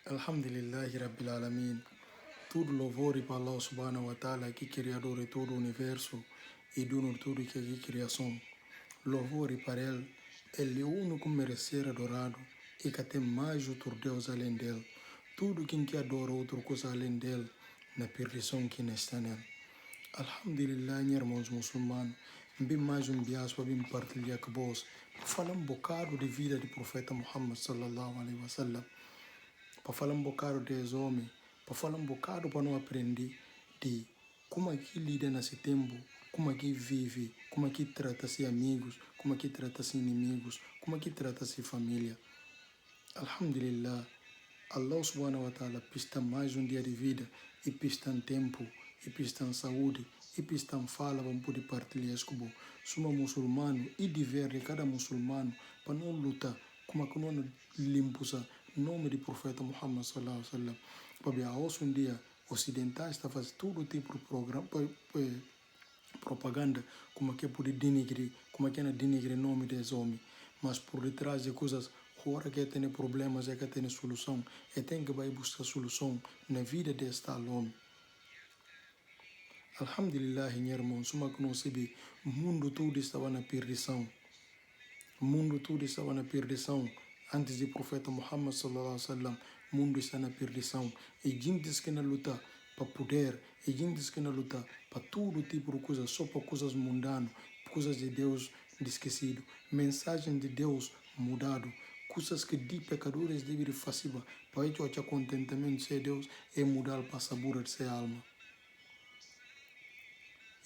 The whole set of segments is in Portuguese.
Alhamdulillahi Rabbil Alamin. Tudo louvor para Allah Subhanahu wa Ta'ala, que criador de todo o universo e dono de tudo que é criação. Louvor para Ele, Ele é o único merecer adorado e que tem mais outro Deus além dele. Tudo quem que adora outra coisa além dele, na perdição que não está nele. Alhamdulillah, irmãos muçulmanos, bem mais bias para bem partilhar com vós. Falar bocado de vida do profeta Muhammad sallallahu alaihi wasallam. Para falar bocado dos homens, para falar bocado para não aprender de como é que lida nesse tempo, como é que vive, como é que trata-se amigos, como é que trata-se inimigos, como é que trata-se família. Alhamdulillah, Allah subhanahu wa ta'ala pista mais dia de vida e pista tempo, e pista saúde, e pista fala para poder partilhar isso com você. Suma muçulmano e dever de cada muçulmano para não lutar, como é que não limpa nome do profeta Muhammad sallallahu alaihi wasallam. Para hoje dia ocidentais está fazendo todo tipo de programa, propaganda, como é que pode denigrir, como é que é denigrir o nome dos homens, mas por detrás de coisas, agora que tem problemas, é que tem solução, e tem que vai buscar solução na vida deste homem. Alhamdulillah, irmão, suma que não sabe, o mundo todo estava na perdição. O mundo todo estava na perdição. Antes do profeta Muhammad sallallahu alaihi wasallam, o mundo está na perdição. E gente que na luta para poder, e gente que na luta para todo tipo de coisas, só para coisas mundanas, coisas de Deus esquecido, mensagem de Deus mudado, coisas que de pecadores devem fazer para isso o contentamento de Deus é mudar para a sabor de sua alma.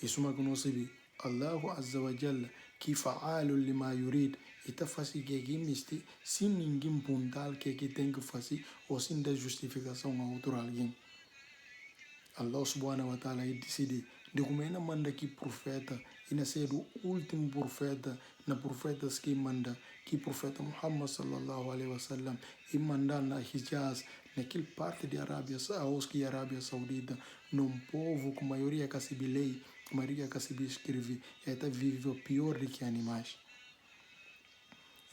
Isso é o que nós sabemos. Allahu Azza wa Jalla, que fa'alu lima yurid, está fazendo que misti, sem ninguém pontal que tem que fazer, ou sem dar justificação a outro alguém. Allah subhanahu wa ta'ala decide de como ele manda que profeta, e na ser o último profeta, na profetas que manda, que profeta Muhammad sallallahu alaihi wasallam, e manda na Hijaz, naquela parte de Arábia Saudita, num povo com maioria que se lei, maioria que se escreve, e até vive pior do que animais.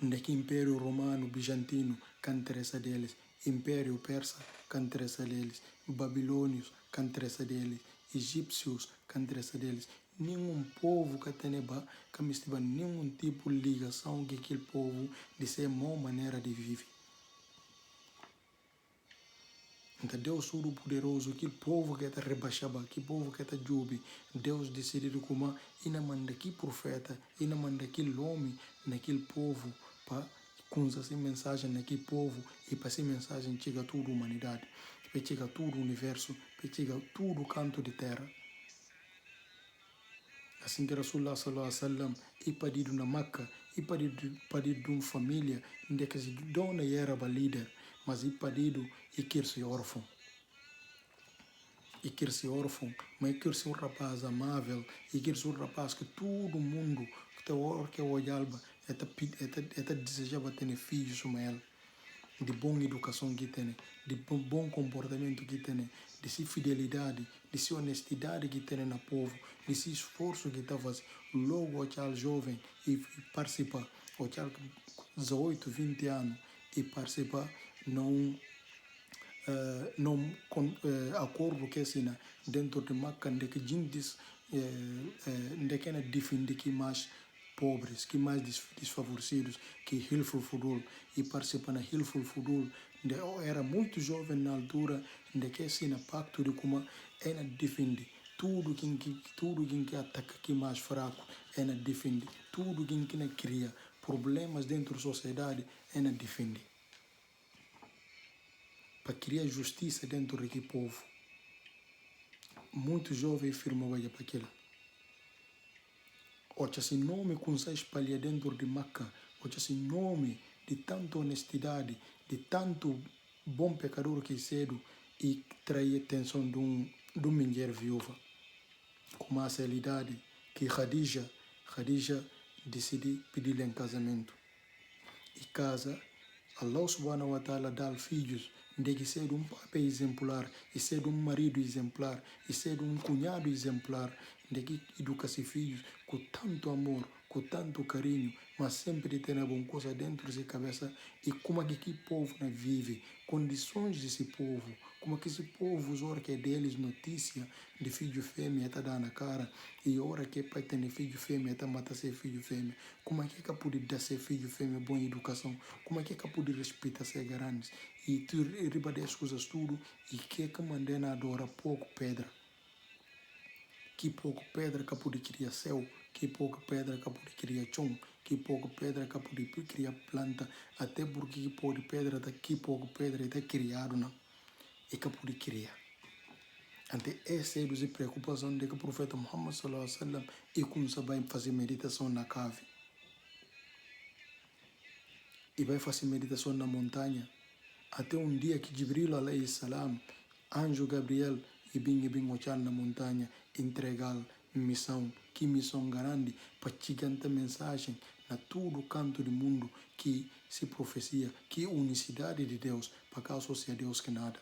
Naquele Império Romano, Bizantino, que interessa deles, Império Persa, que interessa deles, Babilônios, que interessa deles, Egípcios, que interessa deles. Nenhum povo que tenha nenhum tipo de ligação com aquele povo de ser má maneira de viver. Então Deus todo poderoso, aquele povo que está rebaixado, aquele povo que está jube, Deus decidiu como e não manda aquele profeta, e não manda aquele homem naquele povo para com essa mensagem naquele povo e para essa mensagem chega a toda a humanidade, para chegar a todo o universo, para chegar a todo o canto de terra. Assim que Rasulullah sallallahu alaihi wasallam e pedido na Meca, e pedido de uma família, onde que se dona era a líder, mas e pedido e quer ser órfão. E quer ser órfão, mas quer ser rapaz amável, e quer ser rapaz que todo mundo que olhava, até desejava ter filhos com ele. De boa educação que tem, de bom comportamento que tem, de sua fidelidade, de sua honestidade que tem no povo, de seu esforço que está fazendo. Logo, o jovem e participa, o 18, 20 anos, e participa num acordo que assina dentro de Meca, de que gente de que defende que mais pobres, que mais desfavorecidos, que Hilful Fudul, e participa na Hilful Fudul, era muito jovem na altura, de que assina pacto de como ela defende tudo quem ataca que mais fraco, ela defende tudo quem cria problemas dentro da sociedade, ela defende para criar justiça dentro daquele povo. Muito jovem firma vai para aquilo. Ou esse nome consegue espalhar dentro de Meca, ou esse nome de tanta honestidade, de tanto bom pecador que cedo e trair a atenção de uma mulher viúva. Com a realidade que Khadija decide pedir-lhe em casamento. E casa, Allah subhanahu wa ta'ala dá filhos, de que ser um pai exemplar, e ser um marido exemplar, e ser um cunhado exemplar, de que educa seus filhos com tanto amor, com tanto carinho, mas sempre tem alguma coisa dentro de sua cabeça e como é que povo vive, condições desse povo, como é que esse povo, a hora que é deles notícia de filho fêmea está dando na cara e a hora que pai tem filho fêmea está matando seu filho fêmea, como é que pode dar seu filho fêmea boa educação, como é que pode respeitar seus grandes e tu riba das coisas tudo e que mandena adora pouco pedra. Que pouco pedra que pode criar céu, que pouca pedra que pode criar chão, que pouca pedra que pode criar planta, até porque que pode pedra daqui pouco pedra está criado não, e que pode criar. Então essa é a preocupação de que o profeta Muhammad sallallahu alaihi wasallam e começa a fazer meditação na cave e vai fazer meditação na montanha até um dia que Jibril alayhi salam, anjo Gabriel e bem na montanha entregar missão, que missão grande para chegar a mensagem na todo canto do mundo que se profecia, que unicidade de Deus, para cá associar Deus que nada.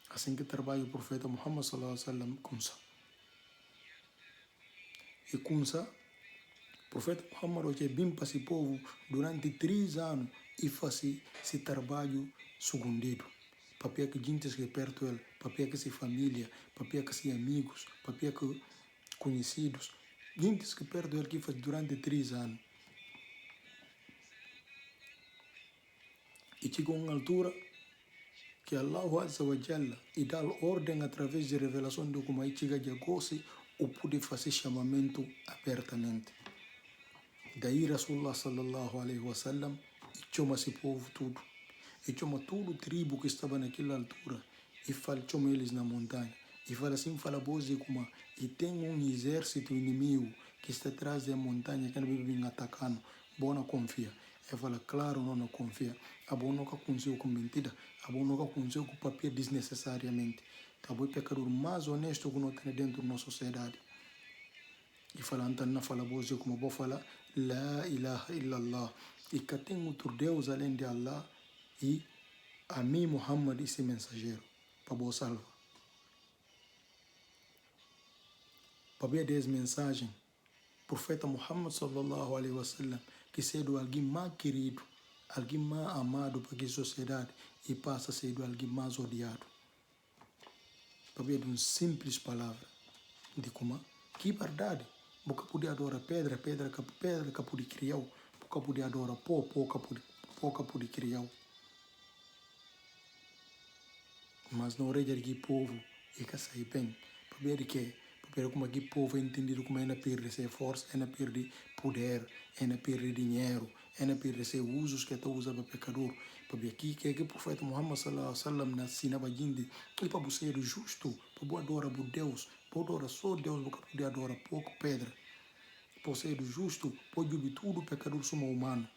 Assim que trabalha o profeta Muhammad sallallahu alaihi wasallam começa. E começa, o profeta Muhammad hoje bem para esse povo durante 3 anos e faz esse trabalho escondido. Papel que gente que perto dele, papel que se família, papel que se amigos, papel que conhecidos, gente que perto dele que faz durante 3 anos. E chegou uma altura que Allah Azza wa Jalla e dá ordem através de revelação de como aí chega de agosto ou pode fazer chamamento abertamente. Daí Rasulullah sallallahu alaihi wasallam chama esse povo tudo. E chama todo o tribo que estava naquela altura e fala, chama eles na montanha. E fala assim, fala boze como e tem um exército inimigo que está atrás da montanha que não vem atacando. Boa não confia. E fala, claro, não confia. A boa nunca aconteceu com mentira. A boa nunca aconteceu com papel desnecessariamente. A boa é pecador mais honesto que não tem dentro da nossa sociedade. E fala, então não fala boze como vou falar, La ilaha illallah. E que tem outro Deus além de Allah. E a mim, Muhammad, esse mensageiro, para boa salva. Para ver essa mensagem, profeta Muhammad sallallahu alaihi wasallam, que seja alguém mais querido, alguém mais amado para a sociedade e passa a ser alguém mais odiado. Para ver uma simples palavra de como que verdade, porque podia adorar pedra que pode criar, porque podia adorar pó que pode criar. Mas na orelha de povo e que sai bem, para ver que como que povo é entendido como é na perder sua força, é na perder poder, é na perder dinheiro, é na perder seus usos que está usando para pecador, para ver aqui que o profeta Muhammad sallallahu alaihi wasallam na sinaba jindi e para você ser justo, para adorar por Deus, para adorar só Deus, porque poder adorar pouco pedra, para ser justo, pode ouvir tudo pecador somos humano.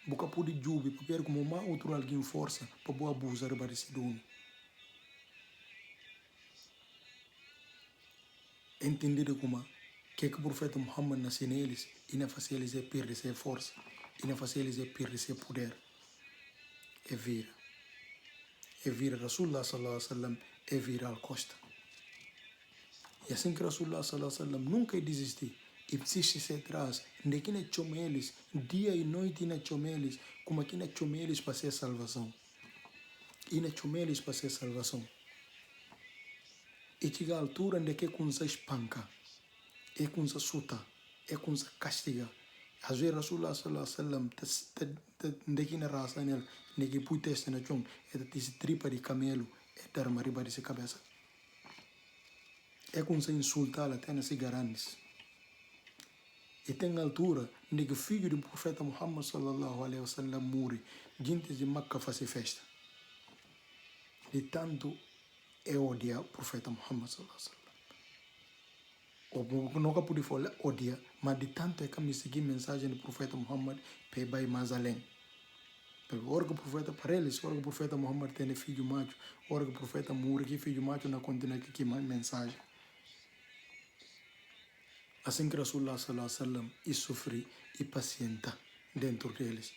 Boca pode jubi para ver como uma outro alguém força para boa abusar para esse dono. Entender como que o profeta Muhammad nasceu neles e não faz eles perder sua força e não faz eles perder seu poder. É vira Rasulullah sallallahu alaihi wasallam é vira al costa. E assim que Rasulullah sallallahu alaihi wasallam nunca desistiu e persiste atrás, de que não chama eles dia e noite não chama eles, como que não chama eles para ser salvação. E não chama eles para ser salvação. E chega a altura onde que começa a espancar, é começa a suta, é começa a castigar. Às vezes Rasulullah sallallahu alaihi wasallam de que na raça nele, de que põe teste na chão, é de tripa de camelo, é dar uma riba de sua cabeça. É começa a insultar até nas grandes. E tem altura de que o filho do profeta Muhammad sallallahu alaihi wasallam morre, gente de Makkah faz festa. De tanto é odiar o profeta Muhammad sallallahu alaihi wasallam. Ou nunca pude falar odiar, mas de tanto é que me segui a mensagem do profeta Muhammad para ir mais além. Porque a hora que o profeta, para eles, a hora que o profeta Muhammad tem filho macho, a hora que o profeta morre, que filho macho não continua aqui mais mensagem. Assim que Rasulullah sallallahu alaihi wasallam e sofre e pacienta dentro deles.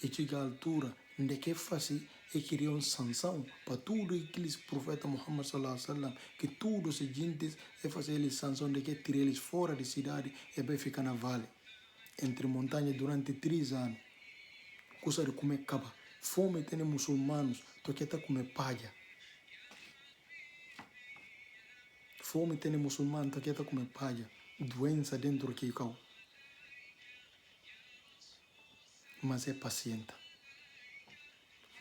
E chega a altura de que faz e queria uma sanção para tudo aqueles profeta Muhammad sallallahu alaihi wasallam, que todos os gentes é fazer eles sanção de que tirar eles fora da cidade e vai ficar na vale. entre montanhas durante 3 anos. Coisa de comer caba. Fome tem muçulmanos, tu que está comer palha. Fome tem muçulmano, tu que está comer palha. Doença dentro que cau. Mas é paciente.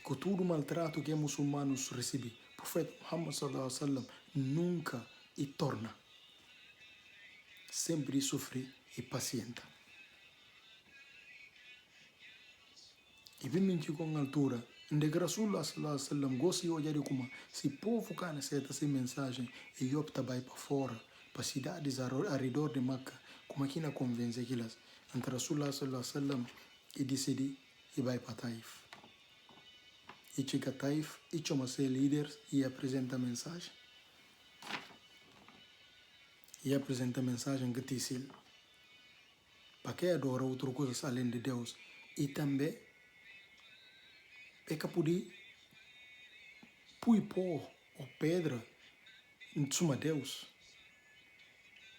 Com todo o maltrato que muçulmanos recebem, o profeta Muhammad sallallahu alaihi wasallam nunca e torna. Sempre sofre e paciente. E bem com a altura, onde Rasulullah sallallahu alaihi wasallam gosta de olhar como se o povo cana certa essa mensagem e opta vai para fora, para cidades ao redor de Meca, como aqui na convence aquelas, entre Rasulullah sallallahu alaihi wasallam e decidi e vai para Taif. E chega a Taif e chama seus líderes e apresenta a mensagem. E apresenta a mensagem que disse para quem adora outra coisa além de Deus e também é que poder pôr ou pedra em cima de Deus.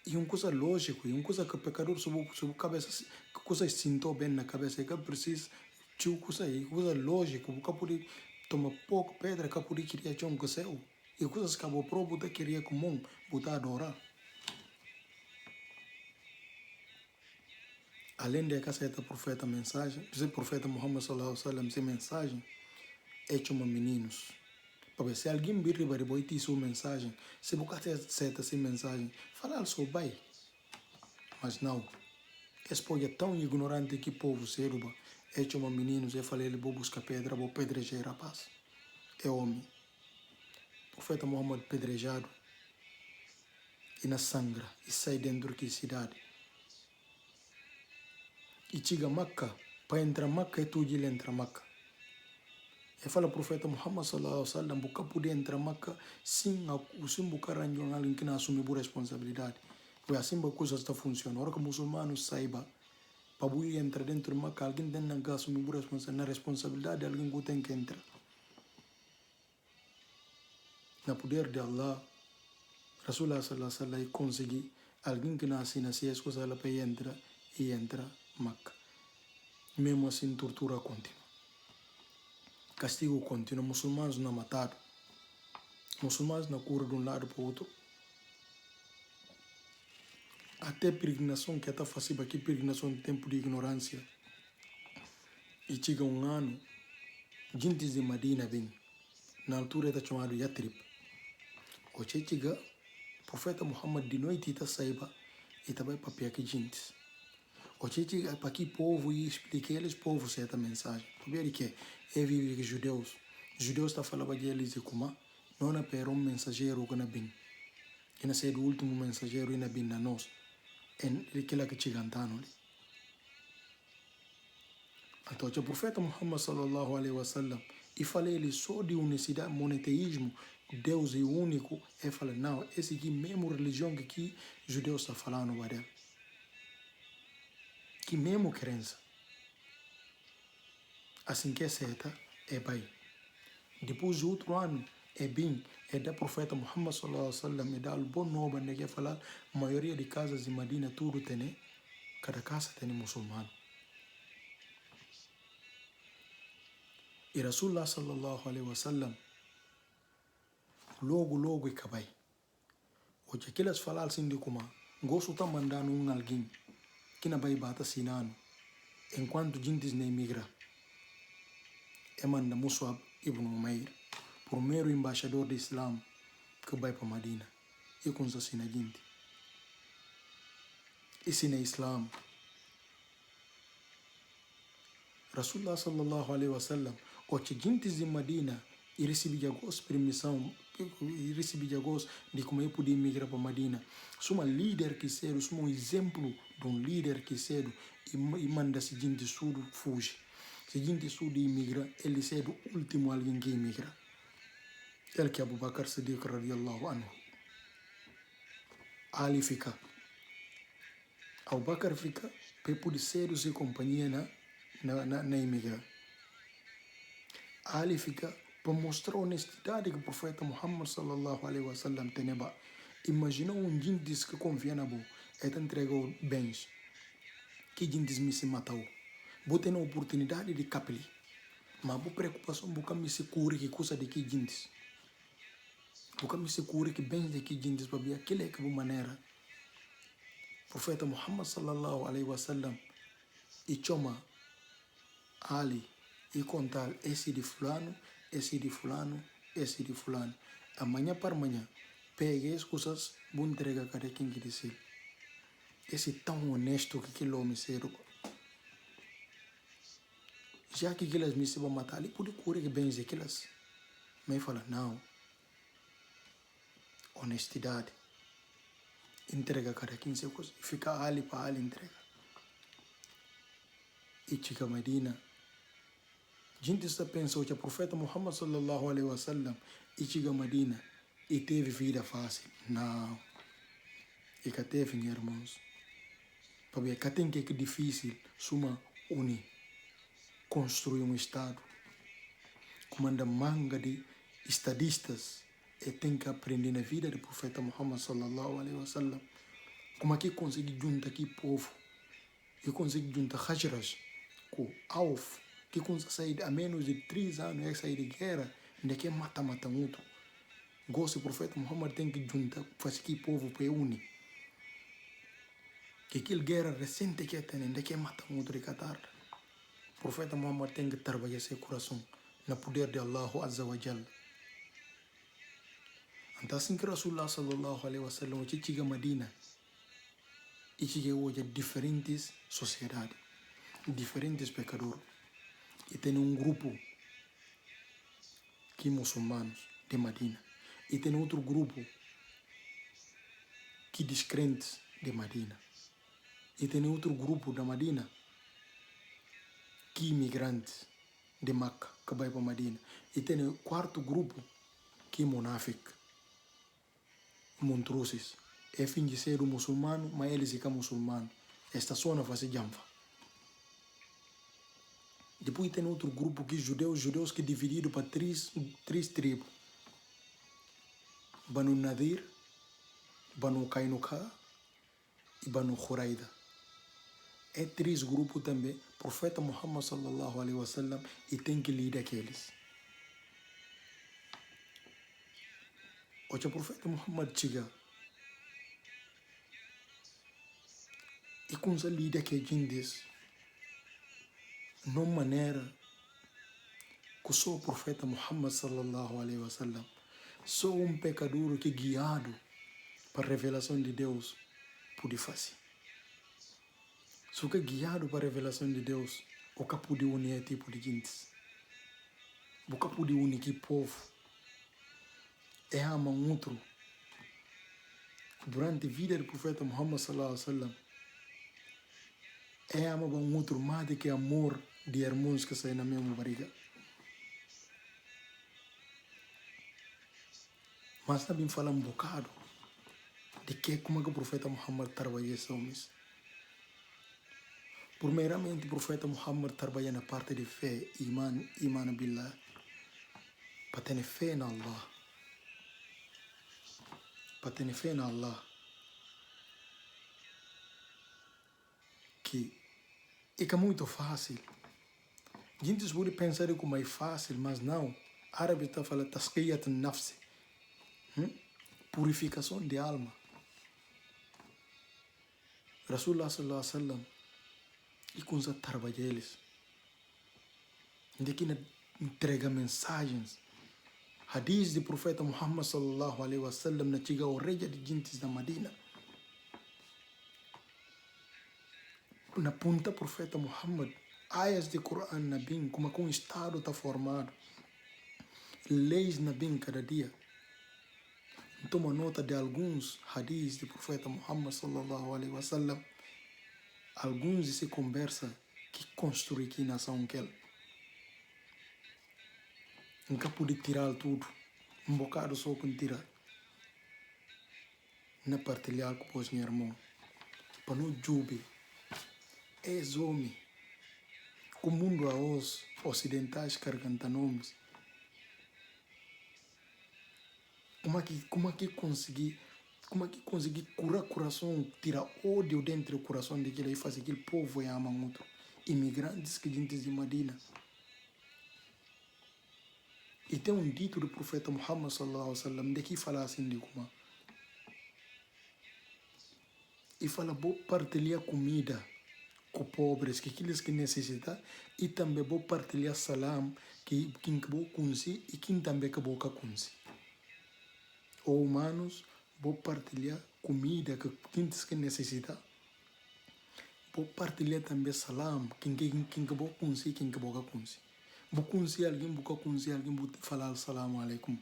E uma coisa lógica, e uma coisa que o pecador sobre cabeça, que coisa sentou bem na cabeça, é que precisa de uma coisa lógica, que poder tomar pouco pedra, que poder criar um que céu. E coisas que o próprio queria comum, botar adorar. Além de que essa profeta mensagem, esse profeta Muhammad sallallahu alaihi wasallam, essa mensagem é chama meninos. Porque se alguém vir para depois sua mensagem, se você aceita essa mensagem, fala só vai. Mas não. Esse povo é tão ignorante que o povo se rouba. É chama meninos, é falar ele vou buscar pedra, vou pedrejar rapaz. É homem. O profeta Muhammad pedrejado e na sangra e sai dentro da cidade. E chega a Meca, para entrar Meca, e tudo ele entra Meca. E fala o profeta Muhammad sallallahu alaihi wasallam, você pode entrar Meca sem buscar alguém que não assume a responsabilidade. Porque assim a coisa está funcionando. Agora que o muçulmano saiba, para você entrar dentro de Meca, alguém tem que assumir a responsabilidade de alguém que tem que entrar. No poder de Allah, Rasulullah sallallahu alaihi wasallam conseguir alguém que nasce as coisas ela para entrar e entra Meca. Mesmo assim, tortura contínua. Castigo contínuo. Muçulmanos não mataram. Muçulmanos não curam de um lado para o outro. Até peregrinação que está fazendo aqui, peregrinação de tempo de ignorância. E chega um ano, gente de Medina vem. Na altura está chamado Yatrib. O que chega, o profeta Muhammad de noite está saiba e está vai para aqui gente. O que chega para aqui povo e explica eles povo certa mensagem. Porque que é viver judeus. Judeus está falando para eles de como não é para mensageiro que não vem. Que não é o último mensageiro e não vem na nós. É aquilo que chega andando. Então, o profeta Muhammad sallallahu alaihi wasallam e fala ele só de unicidade, monoteísmo, Deus é único, e fala não, esse aqui mesmo religião que aqui judeus está falando para que mesmo crença. Assim que é certa, é bem. Depois de outro ano, é bem, é da profeta Muhammad sallallahu alaihi wasallam, é da bom novo, né, que falar, a maioria de casas de Medina, tudo tem, cada casa tem muçulmano. E Rasulullah sallallahu alaihi wasallam, logo e cabai. O que eles falaram assim de como, gosto está mandando alguém que não vai bater sinano, enquanto gente não imigra. É manda Mus'ab ibn Umair, primeiro embaixador do Islã que vai para Medina. E com isso assina gente. Esse é Islã. Rasulullah sallallahu alaihi wasallam, o que gente de Medina e recebia permissão, e recebia de como eu podia migrar para Medina. Sou um líder que cedo, sou um exemplo de um líder que cedo e manda se gente sudo fugir. Se gente sudo imigra, ele é o último alguém que imigra. Ele que é Abu Bakr Siddiq radiyallahu anhu. Ali fica. Abu Bakr fica, para poder ser sua companhia na imigra. Ali fica para mostrar a honestidade que o profeta Muhammad sallallahu alaihi wasallam tem. Imagina gente que confia na boa, ele entregou bens, que gente me se matou. Vou ter a oportunidade de capeli. Mas a preocupação boca me se cura que coisa de que gente. Boca me se cura que bem de que gente para ver aquele é que boa maneira. Profeta Muhammad sallallahu alaihi wasallam e chama Ali e contar esse de fulano, esse de fulano, esse de fulano. Amanhã para amanhã, pegue as coisas, vou entregar cada quem que dizer. Esse tão honesto que aquele homem será. Já que aquelas me se vão matar, ele pode curar que bem aquelas. Mas fala, não. Honestidade. Entrega cada quem seu coisa. Fica ali para ali entrega. E chega Medina. Gente está pensando que o profeta Muhammad sallallahu alaihi wasallam e chega Medina e teve vida fácil. Não. E que teve, irmãos. Para ver que tem que é difícil suma unir. Construir um Estado, comanda manga de estadistas e tem que aprender na vida do profeta Muhammad sallallahu alaihi wasallam como é que consegue juntar aqui povo e consegue juntar Hajraj com Auf que consegue sair a menos de 3 anos é sair de guerra ainda que mata muito gosto do profeta Muhammad tem que juntar fazer aqui povo para unir que aquela guerra recente que tem ainda que mata muito de Qatar. O profeta Muhammad tem que trabalhar seu coração no poder de Allah Azza wa Jal. Então assim que Rasulullah sallallahu alaihi wasallam chega a Medina e chega hoje a diferentes sociedades, diferentes pecadores. E tem um grupo que muçulmanos de Medina. E tem outro grupo que descrentes de Medina. E tem outro grupo da Medina que imigrantes de Meca que vai para Medina. E tem o quarto grupo que é monáfico, montrosos. É fim de ser um muçulmano, mas eles ficam muçulmanos. Esta zona faz jamfa. Depois tem outro grupo que é judeus que é dividido para três tribos. Banu Nadir, Banu Kainuka e Banu Khuraida. É 3 grupos também, profeta Muhammad sallallahu alaihi wasallam e tem que lidar aqueles. Hoje o profeta Muhammad chega e começa a lidar com a gente numa maneira que só o profeta Muhammad sallallahu alaihi wasallam, só um pecador que é guiado para a revelação de Deus pode fazer. Só que guiado para a revelação de Deus, o que pode unir tipo de gente. O que pode unir que povo é ama outro. Durante a vida do profeta Muhammad sallallahu alaihi wasallam, é ama outro mais do que amor de irmãos que saem na mesma barriga. Mas também fala um bocado de que como é que o profeta Muhammad trabalha esses homens. Primeiramente, o profeta Muhammad trabalha na parte de fé, iman billah, para ter fé na Allah. Para ter fé na Allah. Que é muito fácil. A gente pode pensar como é fácil, mas não. Árabe está falando tasqiyat nafsi. Purificação de alma. Rasulullah sallallahu alaihi wasallam e começa a trabalhar eles. De que entrega mensagens. Hadith do profeta Muhammad sallallahu alaihi wasallam na chega ao rei de gente da Medina. Na ponta profeta Muhammad, ayas de Coran na bem, como que um estado está formado. Leis na bem cada dia. Toma nota de alguns hadiths do profeta Muhammad sallallahu alaihi wasallam. Alguns de se conversa que construir aqui nação que ele. Nunca pude tirar tudo. Um bocado só com tirar. Não partilhar com os meus irmãos. Para não jube. É homem. O mundo a os ocidentais carregando nomes. Como é que consegui Como é que conseguir curar o coração, tirar ódio dentro do coração daquele e fazer aquele povo e amar outro? Imigrantes que gente de Medina. E tem um dito do profeta Muhammad sallallahu alaihi wasallam de que fala assim de como e fala vou partilhar comida com pobres, que aqueles que necessitam, e também vou partilhar salam que quem vou conhecer e quem também que vou conhecer. Ou humanos, vou partilhar comida que quem que necessita, vou partilhar também salam, quem que vou conhecer, quem que vou conhecer. Vou conhecer alguém, vou falar salam alaikum.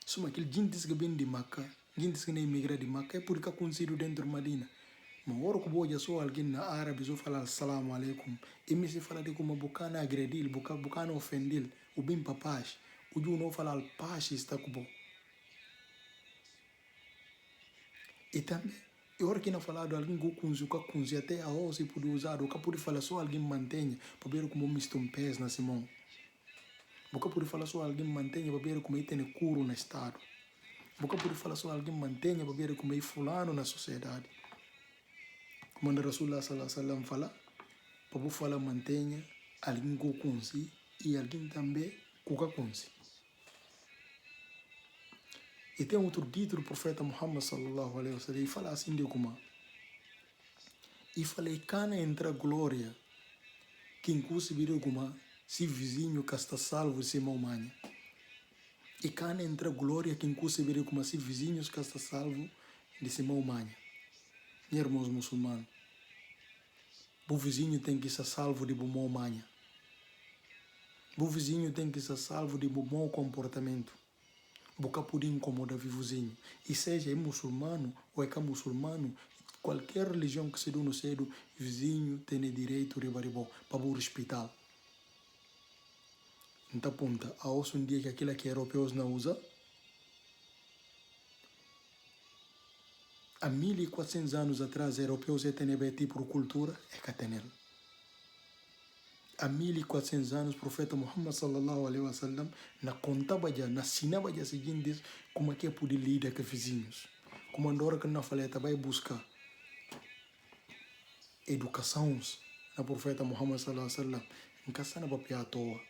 Só aquele gente que vem de Maca, gente que não emigra de Maca, é porque é conhecido dentro de Medina. Mas agora que vou só alguém na árabe, só falar salam alaikum, e me se fala de como bucana agredir, bucana ofender, o bem para paz, o de não falar paz está com bom. E também, eu hora que não falar de alguém que conhece até a hora se pode usar, ou que pode falar só alguém mantenha, para ver como me estou pés na Simão. Porque pode falar só alguém mantenha, para ver como ele tem curo no estado. Porque pode falar só alguém mantenha, para ver como ele fulano na sociedade. Como a Rasulullah sallallahu alaihi wasallam fala, para você falar mantenha, alguém que conhece e alguém também que conhece. E tem outro dito do profeta Muhammad sallallahu alaihi wasallam, e fala assim de como e falei, cana entra glória, quem conseguiu como se vizinho que está salvo se mal manha. E cana entra glória, quem conseguiu como se vizinhos que está salvo de se mal manha. Meus irmãos muçulmanos, o vizinho tem que ser salvo de bom manha. O vizinho tem que ser salvo de bom comportamento. Boca poder incomodar o vizinho. E seja muçulmano ou é muçulmano, qualquer religião que se dê no cedo, vizinho tem direito de baribó para o hospital. Então, ponta, a um dia que aquilo que europeus não usam, há 1400 anos atrás, europeus tinham tipo de cultura, é que tem. Há 1400 anos, o profeta Muhammad sallallahu alaihi wasallam na contava já, na ensinava já seguintes como é que poder lidar com vizinhos. Como andora que na faleta vai buscar educação na profeta Muhammad sallallahu alaihi wasallam, em casa na papel à toa.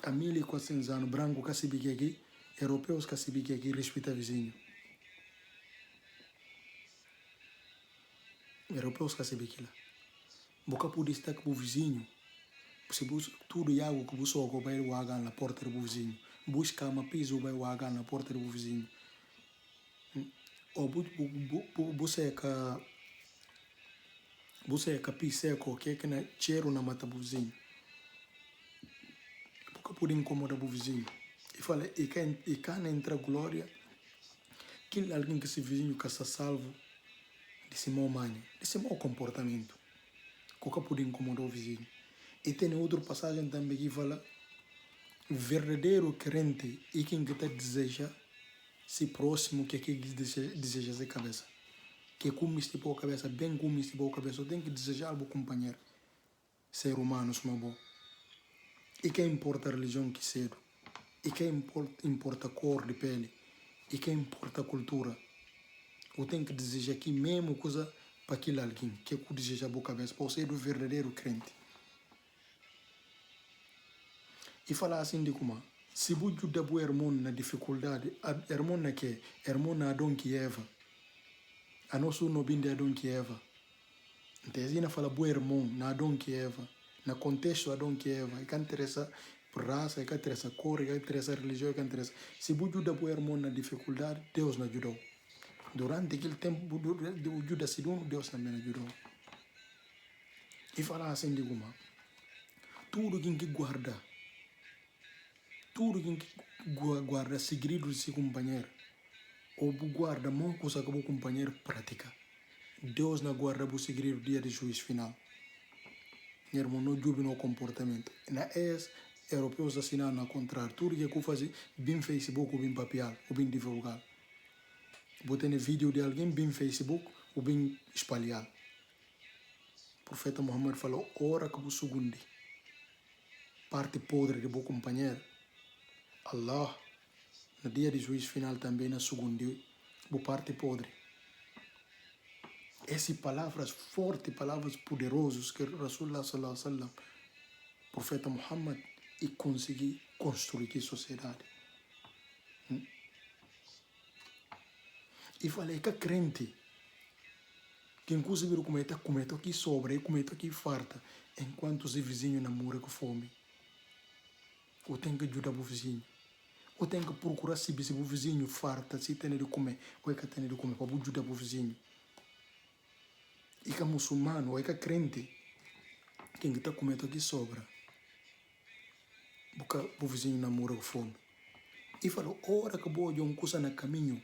Há 1400 anos, branco que se bique aqui, europeus que se bique aqui, respeita vizinho. Europeus que se bique lá. Boca por destaque para o vizinho. Se busca tudo e algo que você vai wagar na porta do vizinho. Busca uma piso vai wagar na porta do vizinho. Ou você é capi seco, que é que na cheiro na mata do vizinho. Boca por incomodar o vizinho. E fala, e cá entra glória, que alguém que se vizinho que está salvo desse mau manho, desse mau comportamento. Coca por incomodar o vizinho. E tem outra passagem também que fala, verdadeiro crente e quem que está deseja se próximo que deseja ser cabeça. Que come este pão cabeça, bem come este pão cabeça, tem que desejar ao companheiro, ser humano, se não bom. E que importa a religião que cedo, e que importa a cor de pele, e que importa a cultura. Eu tenho que desejar aqui mesmo coisa para aquele alguém, que deseja a boa cabeça, para ser o verdadeiro crente. E falar assim de como, se você ajuda o irmão na dificuldade, a irmão na que? Irmão na Adão que Eva. A nosso não bem de Adão que Eva. Então, a gente fala o irmão na Adão que Eva. Na contexto Adão que Eva. E que interessa raça, e que interessa cor, e que interessa religião, e que interessa. Se você ajuda o irmão na dificuldade, Deus nos ajudou. Durante aquele tempo, ajuda-se de Deus também ajudou. E falar assim de como, tudo que guarda, tudo que guarda segredo de seu companheiro, ou guarda uma coisa que o companheiro pratica, Deus não guarda o segredo dia de juízo final. Meu irmão, não julgue no comportamento. Na europeus assinam ao contrário. Tudo que eu faço, bem Facebook ou bem papel, ou bem divulgar. Botei vídeo de alguém bem Facebook ou bem espalhar. O profeta Muhammad falou, ora que o segundo, parte podre de bom companheiro, Allah, no dia de juízo final também, na segunda, por parte podre. Essas palavras fortes, palavras poderosas que Rasulullah sallallahu alaihi wasallam, profeta Muhammad, e conseguir construir a sociedade. E falei que a crente, quem conseguiu comer aqui sobra, comer aqui farta, enquanto os vizinhos namoram com fome. Ou tem que ajudar o vizinho. Ou tem que procurar se o vizinho farta, se tem de comer, ou é que tem de comer, para ajudar o vizinho. E que muçulmano, ou é que crente, quem está comendo aqui sobra, porque o vizinho namora com fome. E falou, hora que boa um coisa no caminho,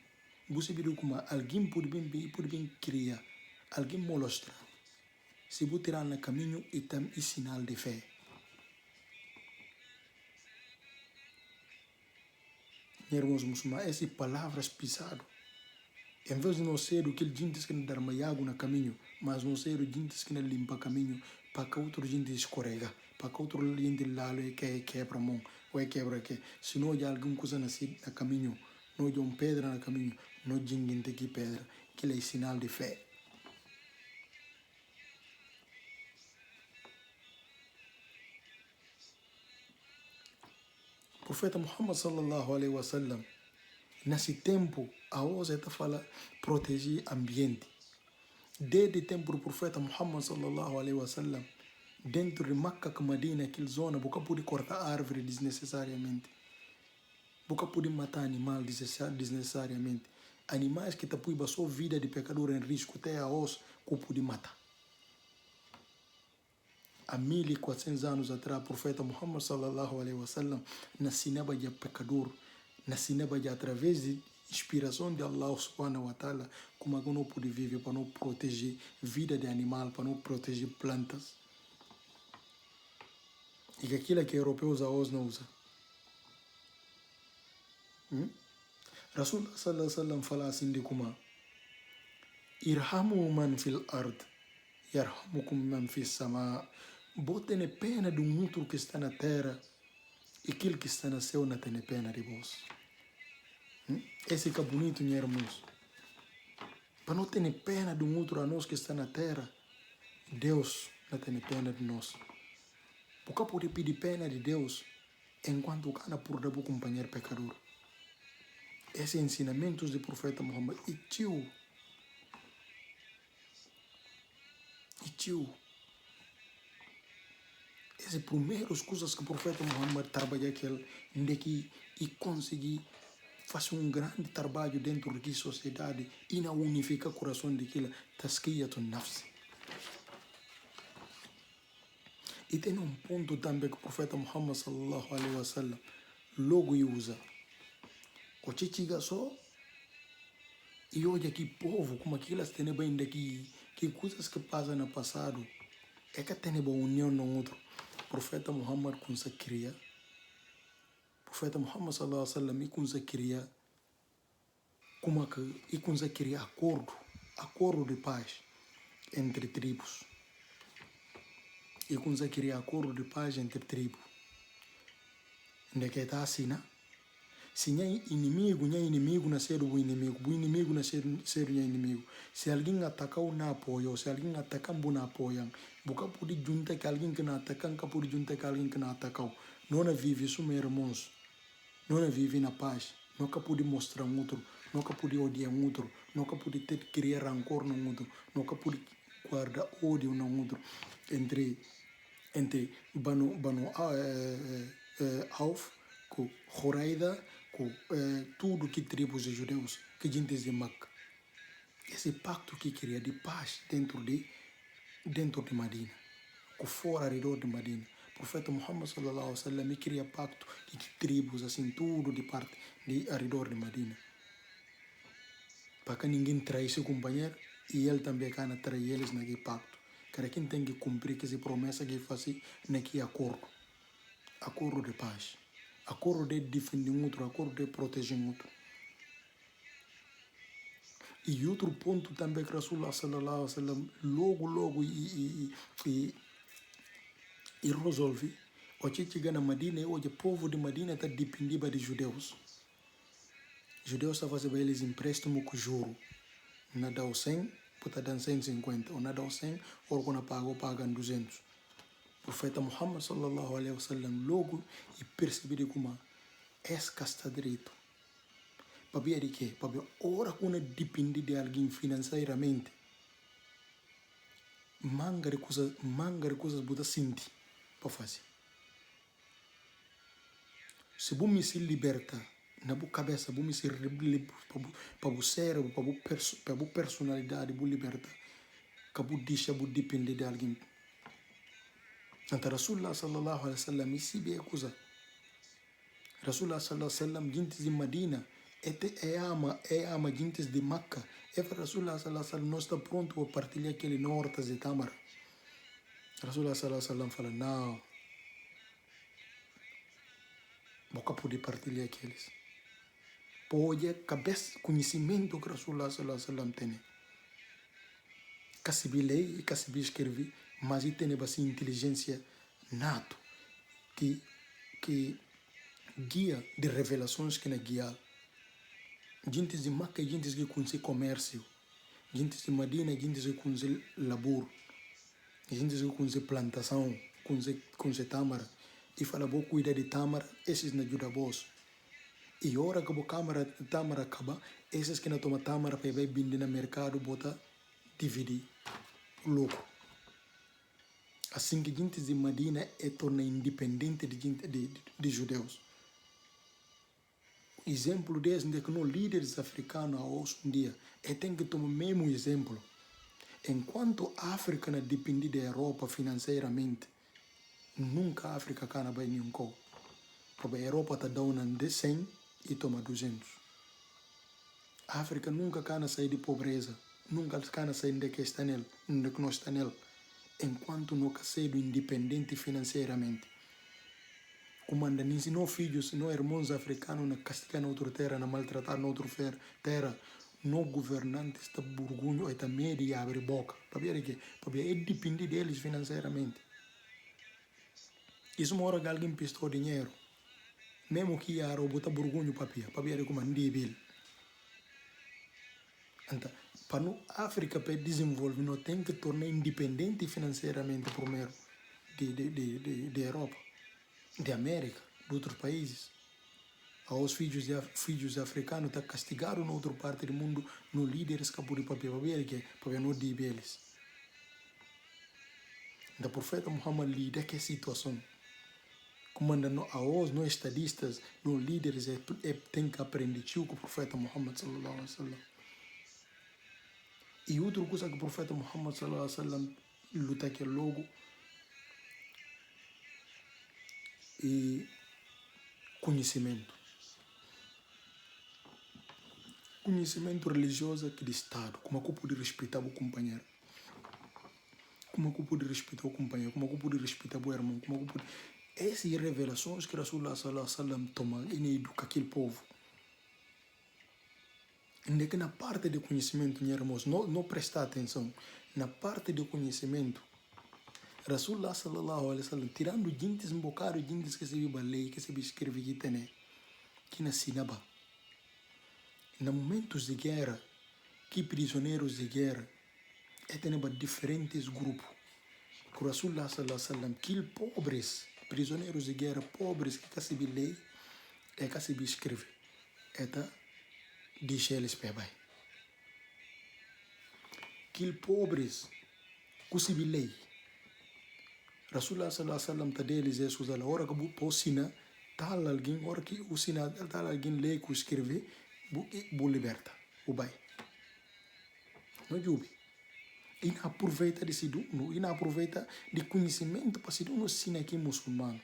você viu como alguém pode bem criar, alguém molestar. Se você tirar no caminho, e tem sinal de fé. Irmãos muçulmanos, essas palavras pisadas, em vez de não ser o que ele diz que não dá água no caminho, mas não ser o diz que não limpa o caminho, para que outro gente escorrega, para que outro gente lá quebra a mão, ou quebra que. Se não há alguma coisa no caminho, não há uma pedra no caminho, não há gente que pedra, que é sinal de fé. O profeta Muhammad sallallahu alaihi wasallam, nesse tempo, a ousa está falando proteger o ambiente. Desde o tempo do profeta Muhammad sallallahu alaihi wasallam, dentro de Makkah e Madina, aquela zona, você pode cortar árvore desnecessariamente. Você pode matar animal desnecessariamente. Animais que põem a sua vida de pecador em risco, até a os que pode matar. Há 1400 anos atrás, o profeta Muhammad sallallahu alaihi wasallam nascinava de pecador, nascinava de através de inspiração de Allah subhanahu wa ta'ala, como que não pode viver para não proteger vida de animal, para não proteger plantas. E que aquilo que europeus não usam. Rasulullah sallallahu alaihi wasallam fala assim de como irhamu man fil ard, yarhamukum man fis sama. Botem pena do outro que está na terra e aquele que está no céu não tem pena de vós. Esse que é bonito, meus irmãos. Para não ter pena do outro a nós que está na terra, Deus não tem pena de nós. Porque pode pedir pena de Deus enquanto cana por dar o companheiro pecador. Esses ensinamentos do profeta Muhammad e tio. Essas primeiras coisas que o profeta Muhammad trabalha aqui e conseguir fazer um grande trabalho dentro da sociedade e não unificar o coração daquilo, tasqiyatun nafs. E tem um ponto também que o profeta Muhammad sallallahu alaihi wasallam logo usa. O chichiga só e hoje aqui povo, como aquelas tem bem daqui, que coisas que passam no passado, é que tem uma união no outro. O profeta Muhammad conseguiria, o profeta Muhammad sallallahu alaihi wasallam conseguiria, como que conseguiria acordo de paz entre tribos. E conseguiria acordo de paz entre tribos. Onde que está assim, né? Se não é inimigo nascer o inimigo nascer o inimigo. Se alguém atacar o não apoia, se alguém atacar o não apoia, você pode juntar com alguém que não ataca, não pode juntar com alguém que não ataca. Não vive isso, meus irmãos. Não vive na paz. Nunca pode mostrar um outro, nunca pode odiar um outro, nunca pode criar rancor no outro, nunca pode guardar ódio no outro. Entre Banu Auf, com Horaida, com tudo que tribos de judeus, que gente de Makkah. Esse pacto que queria de paz dentro de Madina, com fora redor de Madina. O profeta Muhammad sallallahu alaihi wasallam queria pacto que tribos assim tudo de parte de redor de Madina. Para que ninguém traísse o companheiro e ele também cana trair eles naquele pacto. Cada quem tem que cumprir essa promessa que faz naquele acordo de paz. Acordo de defender um outro, acordo de proteger um outro. E outro ponto também que Rasulullah sallallahu alaihi wasallam logo e resolve. O que chega na Madina, hoje o povo de Madina está dependendo de judeus. Judeus está fazendo eles empréstimo com juro. Não dá o 100, puta dando 150. Ou não dá o 100, ou quando pagam 200. O profeta Muhammad sallallahu alaihi wasallam logo e perceber como essa está direito. Para ver de quê? Para ver ora quando depende de alguém financeiramente. Manga de coisas botar sentir para fazer. Se você se liberta na sua cabeça, você se liberta para o cérebro, para a personalidade, você liberta. Que você deixa você depender de alguém. Então, Rasulullah sallallahu alaihi wasallam isso é coisa. Rasulullah sallallahu alaihi wasallam gente de Medina é ama gente de Meca. Rasulullah sallallahu alaihi wasallam não está pronto para partilhar aquele norte de Tamar. Rasulullah sallallahu alaihi wasallam fala, não, nunca pode partilhar aqueles. Pode cabeça, conhecimento que Rasulullah sallallahu alaihi wasallam tem. Cacibi lei e cacibi escrever, mas ele tem essa inteligência nato que guia de revelações que não guia. Gente de Meca, gente que conhece comércio. Gente de Medina, gente que conhece labor. Gente que conhece plantação, conhece Tamara. E fala, vou cuidar de Tamara, esses não ajudam vós. E a hora que a Tamara acaba, esses que não tomam Tamara para ir vender no mercado, bota dividir. Louco. Assim que gente de Medina torna independente de judeus. Exemplo desse é que nós líderes africanos hoje em dia tem que tomar o mesmo exemplo. Enquanto a África não depende da Europa financeiramente, nunca a África cana vai nenhum co. Porque a Europa está dando de 100 e toma 200. A África nunca cana sair de pobreza, nunca cana sair de que está nele, de que nós está nele, enquanto não sendo independente financeiramente. Como anda ensinou filhos, não irmãos africanos na castigar na outra terra, na maltratar na outra terra, no governante está burgunho, está medo de abrir boca. Para ver que é depende deles financeiramente. Isso uma hora que alguém prestou dinheiro, mesmo que a botar burgunho para ver como anda ele. Então, para a África para desenvolver, não tem que tornar independente financeiramente primeiro de Europa, de América, de outros países. Os filhos africanos estão castigados em outra parte do mundo, no líderes que podem para não dizer eles. O profeta Muhammad lida que situação. Comandando nós estadistas, nós líderes, tem que aprender com o profeta Muhammad sallallahu alaihi wasallam. E outra coisa que o profeta Muhammad sallallahu alaihi wasallam luta que logo e conhecimento. Conhecimento religioso que de Estado, como é que eu pude respeitar o companheiro, como é que eu pude respeitar o companheiro, como é que eu pude respeitar o irmão, como é que eu pude... Essas revelações que Rasulullah sallallahu alaihi wasallam toma e educa aquele povo. Ainda que na parte de conhecimento, meus irmãos, não prestar atenção, na parte de conhecimento, Rasulullah sallallahu alaihi wasallam, tirando gente um bocado, gente que se vive a lei, que se vive escrever que na sinaba. Em momentos de guerra, que prisioneiros de guerra, tem diferentes grupos. O Rasulullah sallallahu alaihi wasallam, que pobres, prisioneiros de guerra, pobres, que se vive lei, que se vive escrever. Deixa eles para vai. Que pobres, que se vive lei. Rasulullah sallallahu alaihi wasallam, deles é usar a hora que você ensina, tal alguém, hora que ensina, tal alguém lê que escreve, você liberta, o vai. Não jube. E não aproveita de se do, e não aproveita de conhecimento para se do no ensina aqui muçulmano.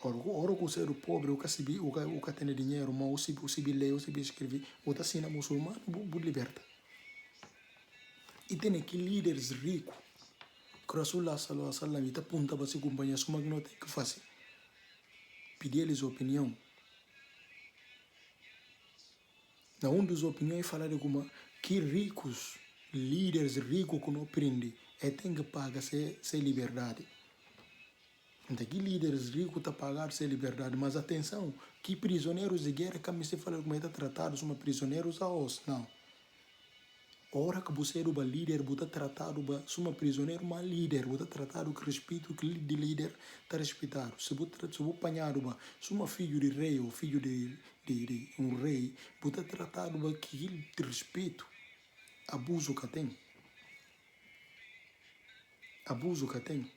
Ora que você é pobre, o que tem dinheiro, mas o se lê, o se escreve, o tá ensina muçulmano, você liberta. E tem aqui líderes ricos. Que Rasulullah sallallahu alaihi wasallam está aponta para se companheiros como que não tem que fazer. Pedir eles opinião. Na uma das opiniões falar de como que ricos, líderes ricos que não aprendem, tem que pagar sem liberdade. Então, que líderes ricos estão pagando sem liberdade. Mas atenção, que prisioneiros de guerra, que se fala como é tratados como prisioneiros a os, não. A hora que você é o líder, você está tratado como prisioneiro, mas líder, você está tratado com respeito, que de líder está respeitado. Se você apanhado, como filho de rei ou filho de um rei, você está tratado com de respeito. Abuso que tem. Abuso que tem.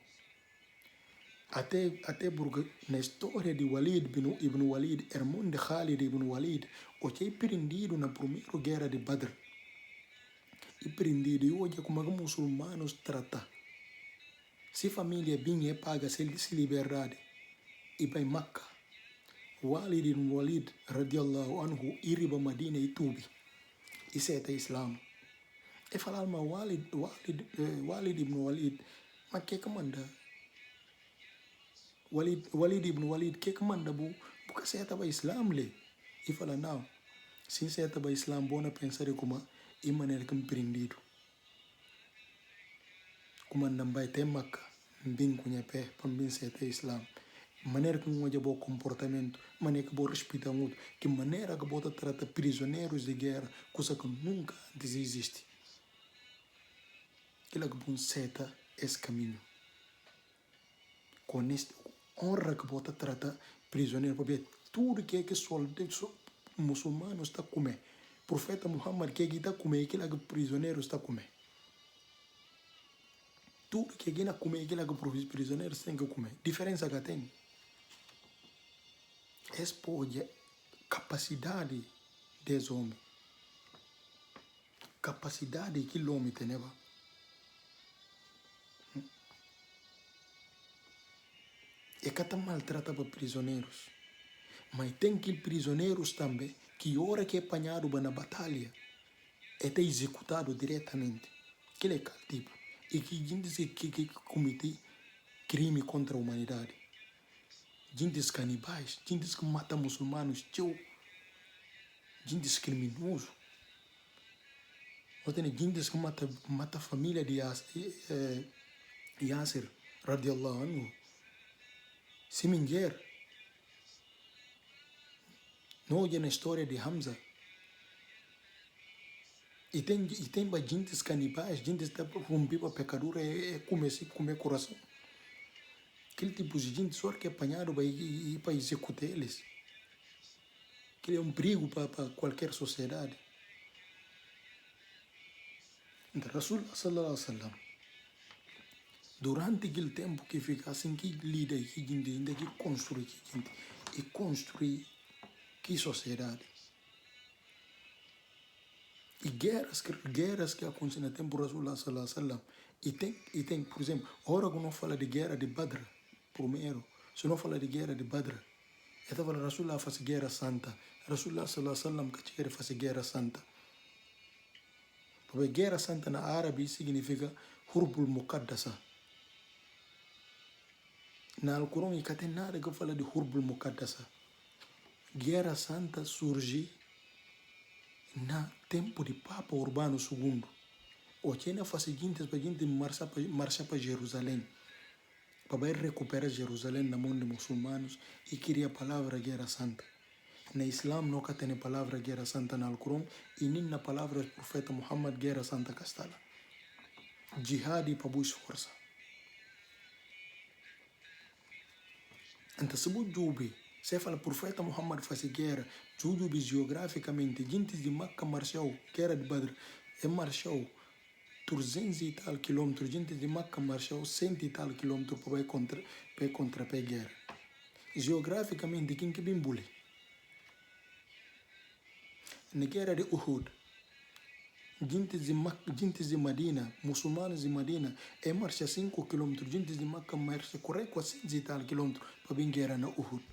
Até porque na história de Walid ibn Walid, irmão de Khalid ibn Walid, o que é prendido na primeira guerra de Badr. E prendido, e hoje como os muçulmanos tratam. Se família bem é paga, se liberdade, e vai Makkah. Walid ibn Walid, radiallahu anhu, iriba Madina e tubi. Isso é Islam. E falar, mas Walid ibn Walid, mas que manda? Walid ibn Walid, que manda? Porque você estava Islam, le? E fala, não, se você estava Islam, bom pensar como e maneira que me prendido. Como não vai ter Makkah, bem conhecer, para bem ser Islam. Maneira que não é bom comportamento, maneira que bom respeitar muito, que maneira que bom trata prisioneiros de guerra, coisa que nunca antes existe. Aquilo que bom seta esse caminho. Com esta honra que bom trata prisioneiro, porque tudo que soldados muçulmanos está comendo, profeta Muhammad que está comendo, aquilo que prisioneiros está comendo. Tudo que alguém come, aquilo que prisioneiros têm que comer. Diferença que tem. Expõe capacidade desse homem. Capacidade que o homem tem. E que está maltrata para prisioneiros. Mas tem que prisioneiros também, que hora que é apanhado na batalha, é executado diretamente. Que é tipo. E que gente que comete crime contra a humanidade. Gente canibais, gente que mata muçulmanos, gente criminoso. Ou tem gente que mata a família de Yasser, radiallahu anhu. Siminger. Não é na história de Hamza. E tem gente canibais, gente que está romper para pecadura e comer coração. Aquele tipo de gente só que é apanhado para executar eles. Que é perigo para qualquer sociedade. Então, Rasulullah sallallahu alaihi wasallam, durante aquele tempo que fica assim, que lida, que construi, e construir que sociedade. E guerras que acontecem no tempo do Rasulullah sallallahu alaihi wasallam. E tem, por exemplo, agora que não fala de guerra de Badr, primeiro, se não fala de guerra de Badr, então fala Rasulullah faz guerra santa. Rasulullah sallallahu alaihi wasallam que quer fazer guerra santa. Porque guerra santa na árabe significa Hurbul Muqaddasa. Na Alcorão não tem nada que fala de Hurbul Muqaddasa. Guerra santa surge na tempo de Papa Urbano II. O China faz o seguinte, para a gente marchar para Jerusalém. Para recuperar Jerusalém na mão de muçulmanos e queria a palavra guerra santa. Na Islam nunca tem a palavra guerra santa na Alcorão e nem na palavra do profeta Muhammad guerra santa castala. Jihad para buscar força. Então se você jube, se fala profeta Muhammad faz guerra, jube geograficamente, gente de Makkah marchou, guerra de Badr, marchou 300 e tal quilômetros, gente de Makkah marchou 100 e tal quilômetros para ir contra a guerra. Geograficamente, quem que bem bule? Na guerra de Uhud, gente de Medina, muçulmanos de Medina, marcha 5 quilômetros, gente de Makkah marcha 400 e tal quilômetros para ir guerra na Uhud.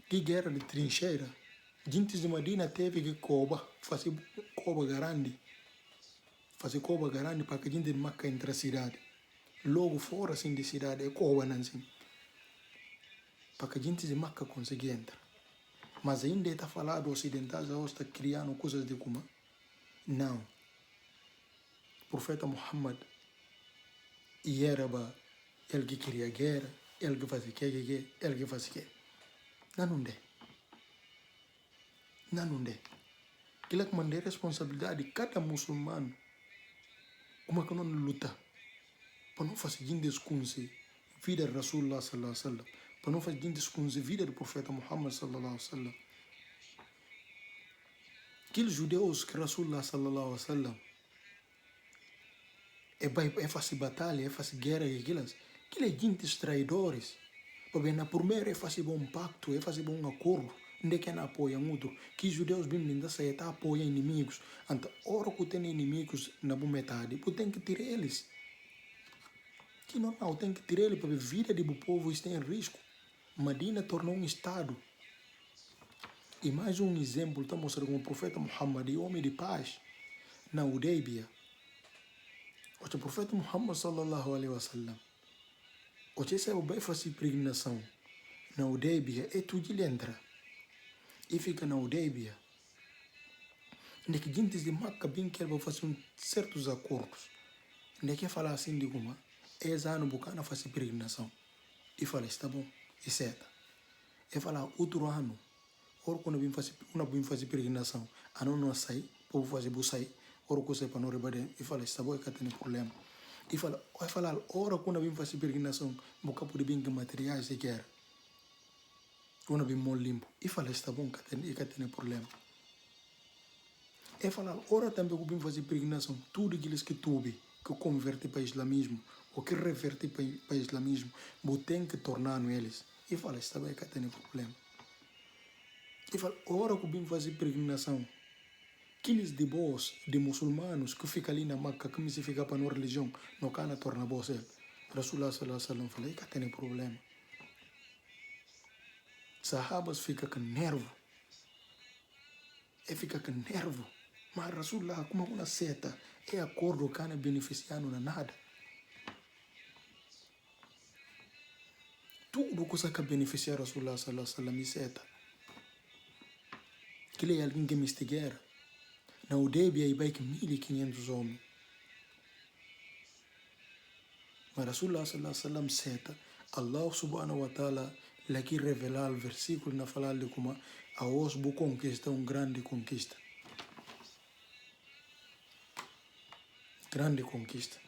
Que guerra de trincheira, gente de Medina teve que fazer cova grande para que a gente de Makkah entre a cidade. Logo fora assim de cidade, é cova assim, para que a gente de Makkah consiga entrar. Mas ainda está falado ocidental, já está criando coisas de como. Não. O profeta Muhammad era ele que queria guerra, ele que fazia ele que fazia que. Não é. Não é. Aquilo que manda responsabilidade de cada muçulmano. Como é que não luta? Para não fazer desconhecer a vida de Rasulullah sallallahu alaihi wasallam. Para não fazer desconhecer a vida do profeta Muhammad sallallahu alaihi wasallam. Aqueles judeus que Rasulullah sallallahu alaihi wasallam é fazer batalha, é fazer guerra e aquelas. Aqueles gente traidores. Porque na primeira é fazer bom pacto, é fazer bom acordo. Onde é que não apoia outro? Que os judeus bem linda saem, tá apoiam inimigos. Então, hora que tem inimigos na boa metade, tem que tirar eles. Que normal, tem que tirar eles, porque a vida do povo está em risco. Medina tornou um estado. E mais um exemplo, está mostrando como o profeta Muhammad, homem de paz, na Hudaybiyah. O profeta Muhammad sallallahu alaihi wasallam, o que é o bem fazer peregrinação na Hudaybiyah, é tudo ele entra. E fica na Hudaybiyah. Onde que gente de Maca bem quer fazer certos acordos. Onde que falar assim de como é ano bucana fazer peregrinação. E fala, está bom, e certo. E fala, outro ano, ou quando vim fazer peregrinação, a não sair, para fazer buçai, ou coisa para não rebater, e fala, está bom, é que tem problema. E fala, ora quando vim fazer peregrinação, boca por bem que materiais e quer. Quando vim mol limpo, e fala, está bom, que tem problema. E fala, ora também que vim fazer peregrinação, tudo aqueles que tuve, que converte para o islamismo, ou que reverte para o islamismo, tem que tornar eles. E fala, está bem, que tem problema. E fala, ora que vim fazer peregrinação, aqueles de boas, de muçulmanos, que ficam ali na Maca, que me se fica para a religião, não cana torna boas. Rasulullah sallallahu alaihi wasallam fala, que tem problema. Sahabas fica com nervo. E fica com nervo. Mas Rasulullah, como uma seta, é acordo que não beneficiando na nada. Tudo que beneficiar Rasulullah sallallahu alaihi wasallam é seta. Que é alguém que me estigueira. Na Hudaybiyah e vai que 1.500 homens. Mas Rasulullah sallallahu alaihi wasallam seta. Allah subhanahu wa ta'ala aqui revelar o versículo na falar de como a os bu conquista grande conquista. Grande conquista.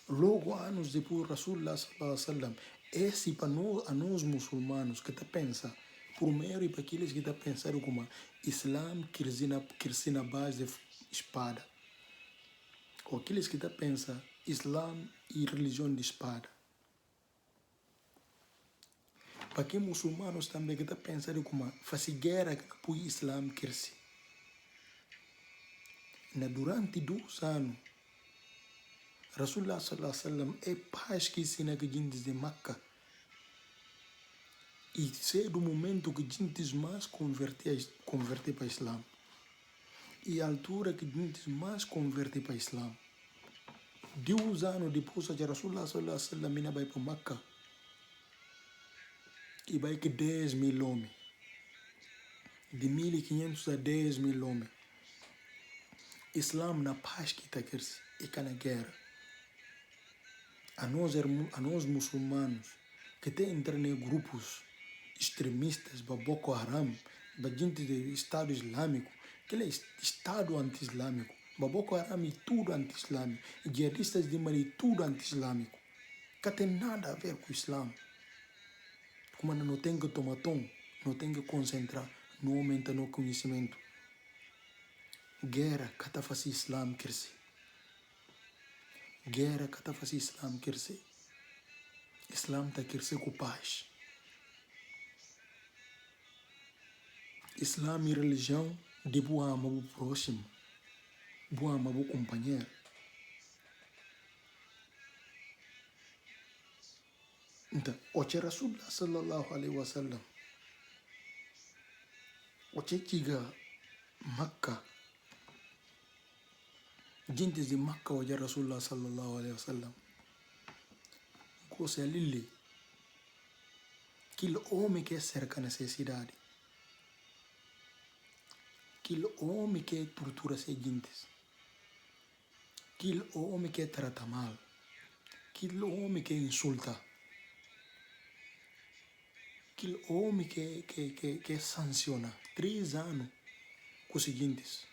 Logo anos depois Rasulullah sallallahu alaihi wasallam esse para nós muçulmanos que tá pensa primeiro e para aqueles que tá pensando como Islam cresce na base de espada. Ou aqueles que tá pensa Islam e religião de espada. Para que muçulmanos também que tá pensando como fazer guerra para o Islam crescer. Durante 2 anos Rasulullah sallallahu alaihi wasallam é paz que ensina que gente de Maca. E é do momento que gente mais converte para o Islã. E a altura que gente mais converte para o Islã. 2 anos depois de Rasulullah sallallahu alaihi wasallam vai para Maca. E vai que 10.000 homens. De 1.500 a 10.000 homens. Islam na paz que está crescendo e que na guerra. A nós muçulmanos que tem entrar em grupos extremistas, Boko Haram, gente do Estado Islâmico, que é Estado anti-islâmico, Boko Haram é tudo anti-islâmico, jihadistas de Mali tudo anti-islâmico, que tem nada a ver com o Islã. Como não tem que tomar tom, não tem que concentrar, não aumenta no conhecimento. Guerra que está fazendo o Islã crescer. Guerra que está fazendo o Islã crescer. Islã está crescendo com paz. Islã é religião de boa ama o próximo, boa ama o companheiro. Então, o que Rasulullah sallallahu alaihi wasallam, o que chega Makkah, gente de Makkah o que Rasulullah sallallahu alaihi wasallam, coisa lili, aquele homem que é cerca necessidade. Aquele homem que tortura as gentes. Aquele homem que trata mal. aquele homem que insulta, aquele homem que sanciona 3 anos com os seguintes,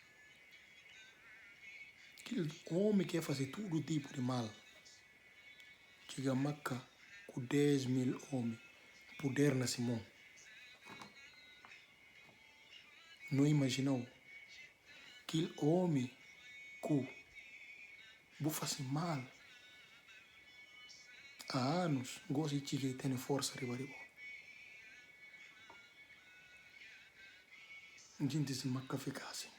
aquele homem que fazer todo tipo de mal, chega a Meca com 10.000 homens, poder na Simão. Não imaginou aquele homem que vou fazer mal há anos, gosta de que tem força riba. A gente se Meca fica assim.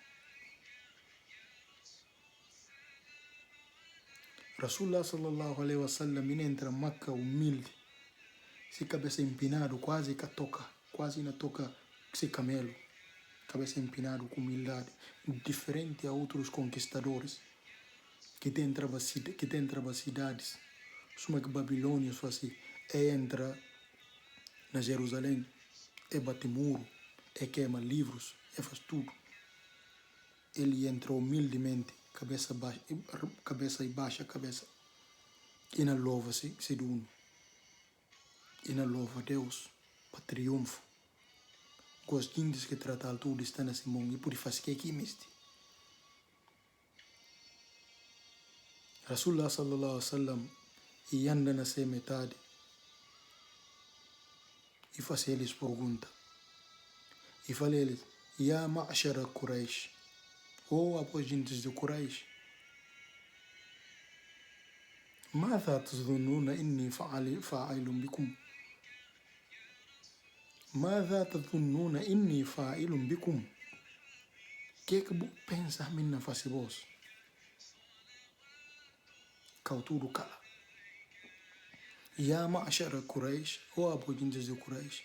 Rasulullah sallallahu alaihi wasallam entra Meca humilde, se cabeça empinado, quase que toca, quase não toca se camelo, cabeça empinado com humildade, diferente a outros conquistadores que têm cidades. Suma que Babilônia só assim, entra na Jerusalém, bate muro, queima livros, faz tudo. Ele entra humildemente, cabeça baixa, cabeça, e não louva-se, e não louva a Deus para triunfo. Gostinhos que tratar tudo está nesse mundo e por fazer que aqui mesmo. Rasulullah sallallahu alaihi wasallam e anda na sua metade e faz eles pergunta. E fala eles, Ya ma'ashara Quraysh, ou após gente de Quraysh, ماذا تظنون إني فاعل بكم؟ ماذا تظنون إني فاعل بكم؟ Que vos pensa minha face vos? Cautudo cala. Ya ma'ashara Quraysh, ou após gente de Quraysh,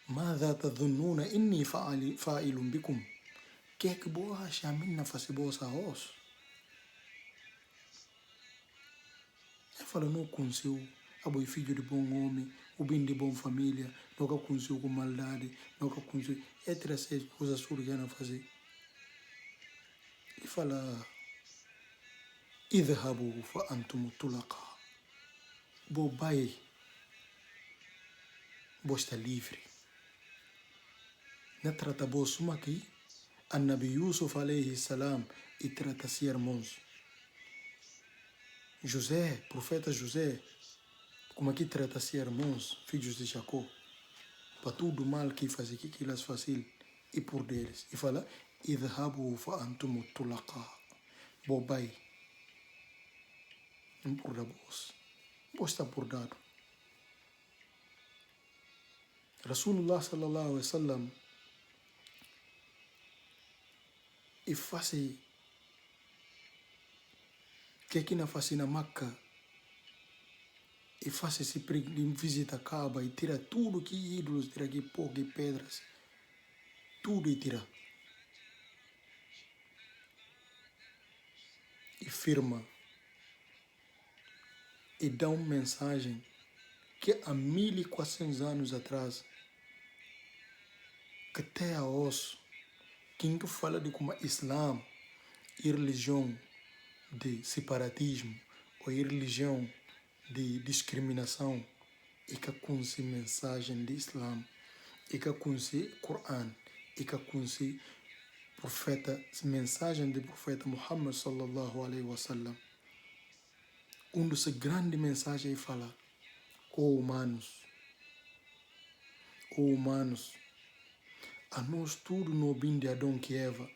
ماذا تظنون إني فاعل بكم؟ Que vos acha minha face vos a vos? Ele fala, não conseguiu, abo filho de bom homem, o bem de boa família, nunca conseguiu com maldade, nunca conseguiu, essas coisas surgiram a fazer. Ele fala, idhabu fa antum tulaqa, bo vai, bo está livre. Não trata bo suma aqui, Nabi Yusuf alayhi salam, e trata-se irmãos. José, profeta José, como aqui trata-se irmãos, filhos de Jacó, para tudo mal que fazem, que elas fazem, e por deles. E fala, idhabu fa antum tulaqa, bo vai, não por da voz, bo está por dado. Rasulullah sallallahu alaihi wasallam e faz que aqui na face na Meca e faz esse visita a Kaaba e tira tudo que ídolos, tira aqui pó, que pedras, tudo e tira. E firma e dá uma mensagem que há 1400 anos atrás, que até a osso, quem que fala de como Islã e religião de separatismo ou religião de discriminação, e que conhece mensagem de Islã, e que conhece Corão, e que conhece profeta, mensagem do profeta Muhammad sallallahu alaihi wasallam. Das grandes mensagens fala, humanos, a nós tudo no bem de Adão que Eva.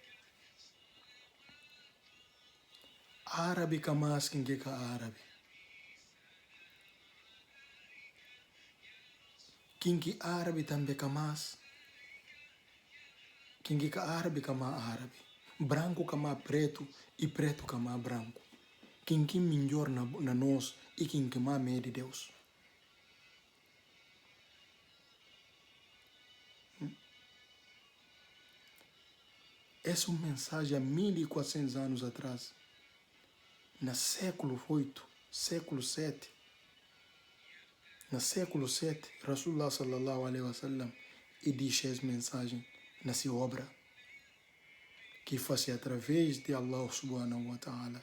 Árabe camas quem que é árabe. Quem que árabe também camas. Quem que árabe cama árabe. Branco cama preto e preto cama branco. Quem que melhor na nós e quem que mais medo de Deus. Essa é uma mensagem há 1400 anos atrás. No século 8, século 7. No século 7, Rasulullah sallallahu alaihi wasallam e diz essa mensagem nessa obra que faz através de Allah subhanahu wa ta'ala.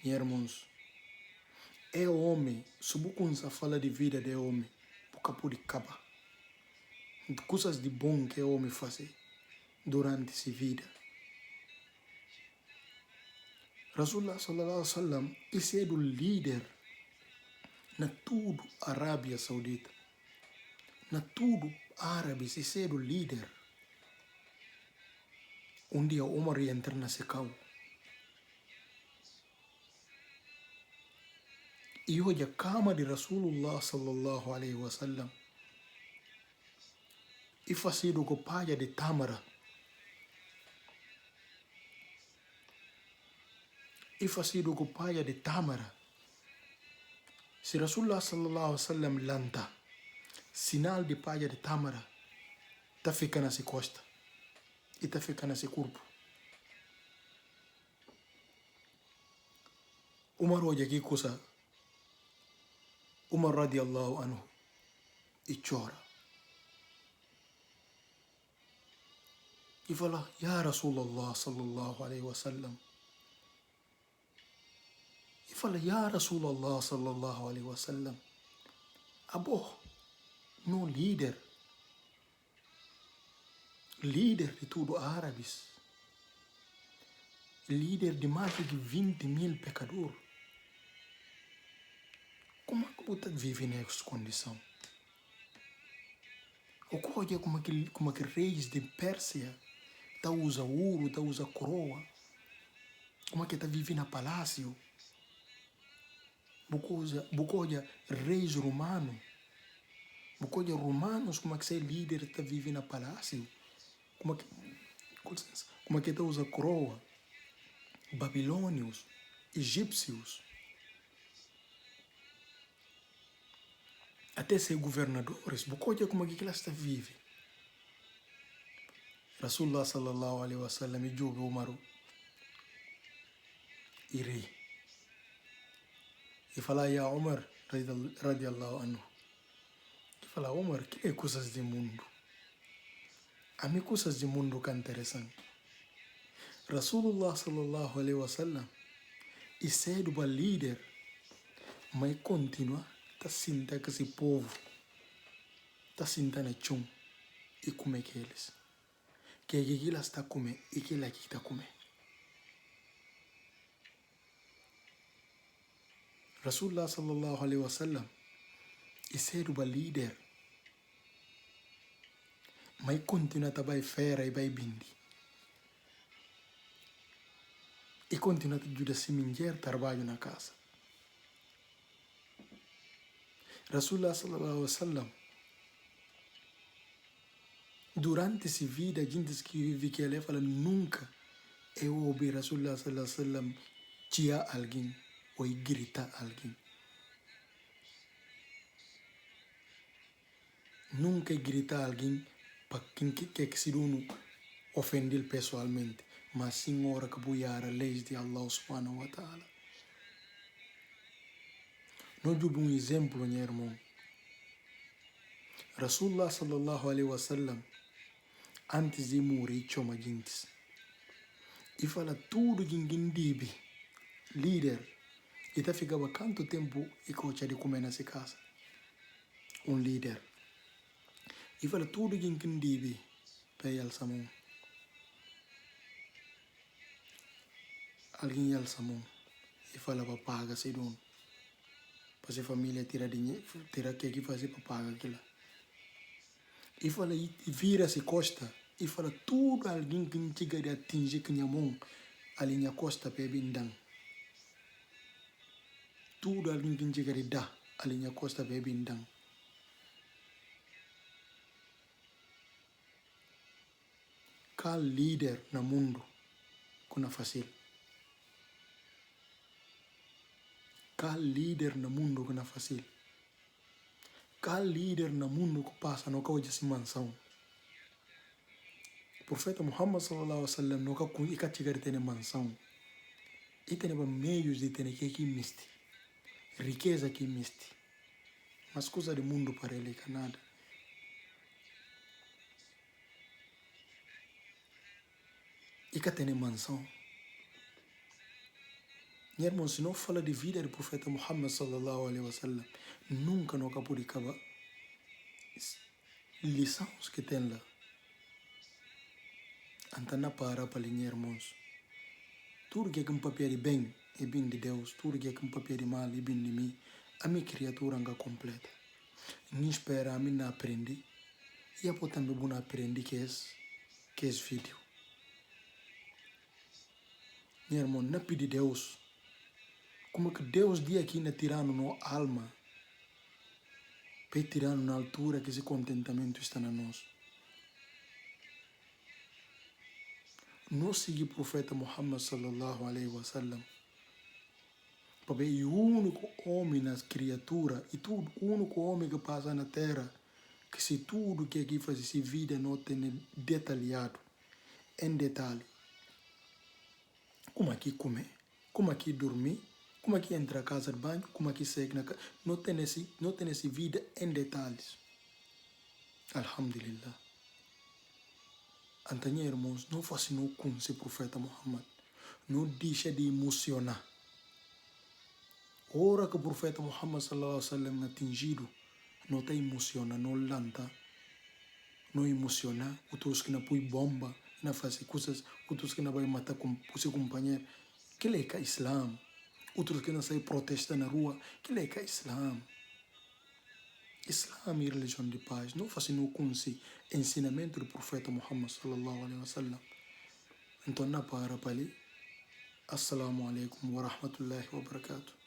Irmãos, é homem, se você fala de vida de homem, porque pode acabar. Coisas de bom que o homem faz durante essa vida. Rasulullah sallallahu alaihi wasallam, esse é o líder na tudo Arábia Saudita. Na tudo árabes, esse é o líder. Um dia Omar entra na secau. E hoje a cama de Rasulullah sallallahu alaihi wasallam e fazido com palha de tâmara. E fazido com palha de tâmara. Se Rasulullah sallallahu alaihi wasallam lanta, sinal de palha de tâmara, tá ficando nessa costa e tá ficando nesse corpo. Umar hoje aqui coisa, Umar radiallahu anhu, e chora. E fala, Ya Rasulullah sallallahu alaihi wasallam. E fala, Ya Rasulullah sallallahu alaihi wasallam. Abo, no líder de tudo árabes, líder de mais de 20.000 pecadores. Como é que você vive nessa condição? O que é como que reis de Pérsia tá usa ouro, tá usa coroa? Como é que tá vivendo no palácio? Bucoja reis romanos. Bucoja romanos, como é que esse líder tá vivendo no palácio? Como é que tá usa coroa? Babilônios, egípcios. Até ser governadores, bucoja como é que elas vivem? Rasulullah sallallahu alaihi wasallam e joga Umaru e ri. E fala, Ya Umar radiallahu anhu. E fala, Umar, que é coisas de mundo? A mim coisas de mundo que é interessante. Rasulullah sallallahu alaihi wasallam e ser o líder, mas continua tá sentando com esse povo, tá sentando no chão e comer que eles. Que elas está comendo e que ele aqui está comendo. Rasulullah sallallahu alaihi wasallam e ser o líder, mas continua a vai fera e vai bindi. E continua a ajudar a mulher trabalho na casa. Rasulullah sallallahu alaihi wasallam, durante essa vida, a gente que vive que ele fala nunca eu ouvi Rasulullah sallallahu alaihi wasallam tia alguém ou gritar alguém. Nunca gritar alguém para quem que se não ofender pessoalmente, mas sim hora que boiar a leis de Allah subhanahu wa ta'ala. Nós damos um exemplo, meu irmão. Rasulullah sallallahu alaihi wasallam, antes de morrer, chama gente. E fala tudo que ninguém deve, líder, e tá ficava quanto tempo e cocha de comer nessa casa? Um líder. E fala tudo que ninguém deve, para ele samão. Alguém ele samão. E fala para pagar esse dono. Para a família tirar dinheiro, tirar que fazer para pagar aquilo. E fala, e vira-se costa. E fala, tudo alguém que não chega de atingir que minha mão, a linha costa para bindang. Tudo alguém que não chega de dar, a linha costa para bindang. Qual líder no mundo que não é fácil? Qual líder no mundo que não é fácil? Qual líder no mundo que passa no causa de mansão? O profeta Muhammad sallallahu alaihi wasallam no ka chegar ter mansão. E tem meios de ter que miste. Riqueza que miste. Mas coisa do mundo para ele que nada. E que tem mansão. Minha irmã, se não fala de vida do profeta Muhammad sallallahu alaihi wasallam, nunca não acabou de acabar lições que tem lá. Então não para para minha irmãos. Tudo que é um papel de bem é bem de Deus, tudo que é um papel de mal é bem de mim. A minha criatura anga completa. Nem espera a mim não aprender. E a também vou aprender que é vídeo. Minha irmã, não pede Deus. Como que Deus dia aqui na tirando na alma, para tirando na altura que esse contentamento está na nós. Nós seguimos o profeta Muhammad sallallahu alaihi wasallam. Para ver o único homem nas criaturas e tudo, o único homem que passa na terra, que se tudo que aqui faz essa vida não tem detalhado, em detalhe. Como aqui comer, como aqui dormir, como aqui entra a casa de banho, como aqui segue na casa. Não tem essa vida em detalhes. Alhamdulillah. Então, irmãos, não fascinou com o profeta Muhammad. Não deixa de emocionar. A hora que o profeta Muhammad sallallahu alaihi wasallam é atingido, não está emociona, não lanta, não emociona. Outros que não põe bomba, não faz coisas, outros que não vai matar com o seu companheiro. Que é que é Islã? Outros que não saem protestar na rua. Que é que é Islã? Islã é religião de paz. Não fascinou com esse ensinamento do profeta Muhammad sallallahu alaihi wasallam. Então, não para ali. Assalamu alaikum wa rahmatullahi wa barakatuh.